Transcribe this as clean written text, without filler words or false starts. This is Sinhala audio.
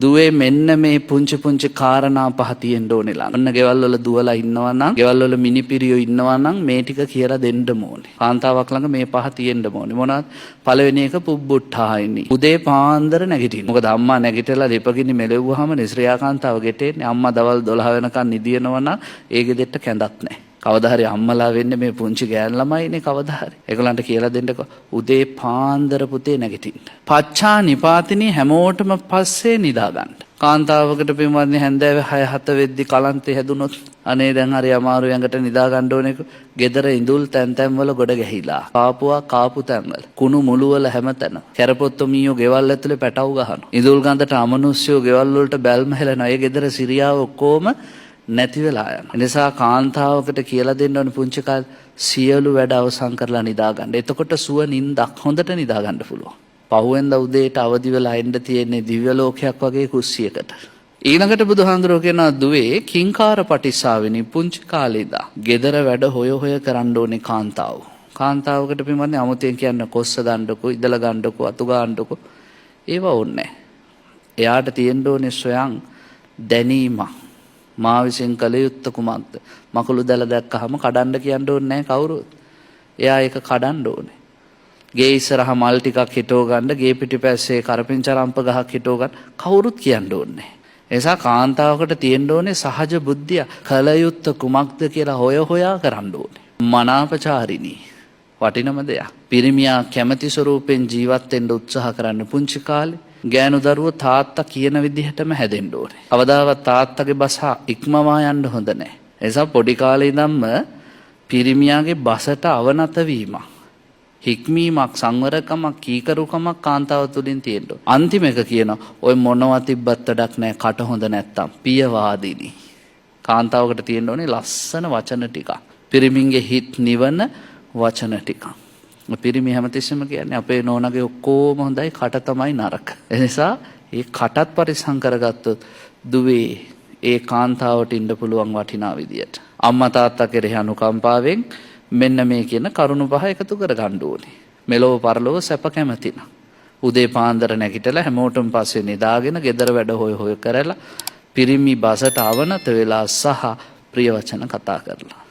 දුවේ මෙන්න මේ පුංචි පුංචි කාරණා පහ තියෙන්න ඕනෙලා. ඔන්න ගෙවල් වල දුවලා ඉන්නවා නම්, ගෙවල් වල මිනිපිරියෝ ඉන්නවා නම් මේ ටික කියලා දෙන්න ඕනේ. කාන්තාවක් ළඟ මේ පහ තියෙන්න ඕනේ. මොනවාද? පළවෙනි එක පුබ්බුට්ටායිනි. උදේ පාන්දර නැගිටින්න. මොකද අම්මා නැගිටලා ලිපගිනි මෙලෙව්වහම නිශ්‍රියා කාන්තාව ගෙටෙන්නේ. අම්මා දවල් 12 වෙනකන් නිදිනවා නම් ඒ ගෙදෙට්ට කැඳක් නැහැ. කවදා හරි අම්මලා වෙන්නේ මේ පුංචි ගෑන් ළමයිනේ කවදා හරි. ඒගොල්ලන්ට කියලා දෙන්නකෝ උදේ පාන්දර පුතේ නැගිටින්න. පච්චා නිපාතිනී හැමෝටම පස්සේ නිදා ගන්න. කාන්තාවකට පින්වත්නි හැන්දෑවේ 6-7 වෙද්දි කලන්තේ හැදුනොත් අනේ දැන් හරි අමාරු යඟට නිදා ගන්න ඕනේ. ගෙදර ඉඳුල් තැන් වල ගොඩ ගැහිලා. කාපුවා කාපු තැන් වල. කුණු මුළු වල හැමතැන. කැරපොත්තෝ මීයෝ ගෙවල් ඇතුලේ පැටව ගහනවා. ඉඳුල් ගඳට අමනුෂ්‍යෝ ගෙවල් වලට බැල්ම හෙලනවා. ඒ ගෙදර සිරියාව ඔක්කොම නැති වෙලා යනවා. නිසා කාන්තාවකට කියලා දෙන්න ඕන පුංචි කාලේ සියලු වැඩ අවසන් කරලා නිදා ගන්න. එතකොට සුව නිින්දක් හොඳට නිදා ගන්න පුළුවන්. පහුවෙන්ද උදේට අවදි වෙලා එන්න තියෙන්නේ දිව්‍ය ලෝකයක් වගේ කුස්සියකට. ඊළඟට බුදුහාඳුරෝ කියනවා දුවේ කිංකාර පටිස්සාවෙනි පුංචි කාලේ ඉඳලා ගෙදර වැඩ හොය කරන්න ඕනේ කාන්තාව. කාන්තාවකට පින්වත්නි අමුතෙන් කියන්න කොස්ස ගන්නකො, ඉදලා ගන්නකො, අතු ගන්නකො ඒව ඕනේ නැහැ. එයාට තියෙන්න ඕනේ සොයන් දැනීමක්. මා විසින් කළ යුත්තේ කුමක්ද? මකුළු දැල දැක්කහම කඩන්න කියන්න ඕනේ නැහැ කවුරුත්. එයා ඒක කඩන්න ඕනේ. ගේ ඉස්සරහා මල් ටිකක් හිටව ගන්න, ගේ පිටිපැස්සේ කරපිංචරම්ප ගහක් හිටව ගන්න කවුරුත් කියන්න ඕනේ නැහැ. ඒ නිසා කාන්තාවකට තියෙන්න ඕනේ සහජ බුද්ධිය. කළ යුත්තේ කුමක්ද කියලා හොයා කරන්න ඕනේ. මනාපචාරිණී වටිනම දෙයක්. පිරිමියා කැමැති ස්වරූපෙන් ජීවත් වෙන්න උත්සාහ කරන්න පුංචි කාලේ. ගෑනු දරුවෝ තාත්තා කියන විදිහටම හැදෙන්න ඕනේ. කවදාවත් තාත්තගේ බස ඉක්මවා යන්න හොඳ නැහැ. ඒ නිසා පොඩි කාලේ ඉඳන්ම පිරිමියාගේ බසට අවනත වීමක්, හික්මීමක්, සංවරකමක්, කීකරුකමක් කාන්තාව තුළින් තියෙන්න ඕනේ. අන්තිම එක කියනවා ඔය මොනවා තිබ්බත් වැඩක් නැහැ කට හොඳ නැත්තම් පියවාදිනී. කාන්තාවකට තියෙන්න ඕනේ ලස්සන වචන ටිකක්. පිරිමින්ගේ හිත් නිවන වචන ටිකක්. පිරිමි හැමතිස්සෙම කියන්නේ අපේ නෝනගේ ඔක්කොම හොඳයි කට තමයි නරක. ඒ නිසා ඒ කටත් පරිස්සම් කරගත්තොත් දුවේ ඒ කාන්තාවට ඉන්න පුළුවන් වටිනා විදියට. අම්මා තාත්තා කෙරෙහි අනුකම්පාවෙන් මෙන්න මේ කියන කරුණු පහ එකතු කරගන්න ඕනේ. මෙලොව පරලොව සැප කැමතින. උදේ පාන්දර නැගිටලා හැමෝටම පස්සේ නිදාගෙන ගෙදර වැඩ හොය කරලා පිරිමි බසට අවනත වෙලා සහ ප්‍රිය වචන කතා කරලා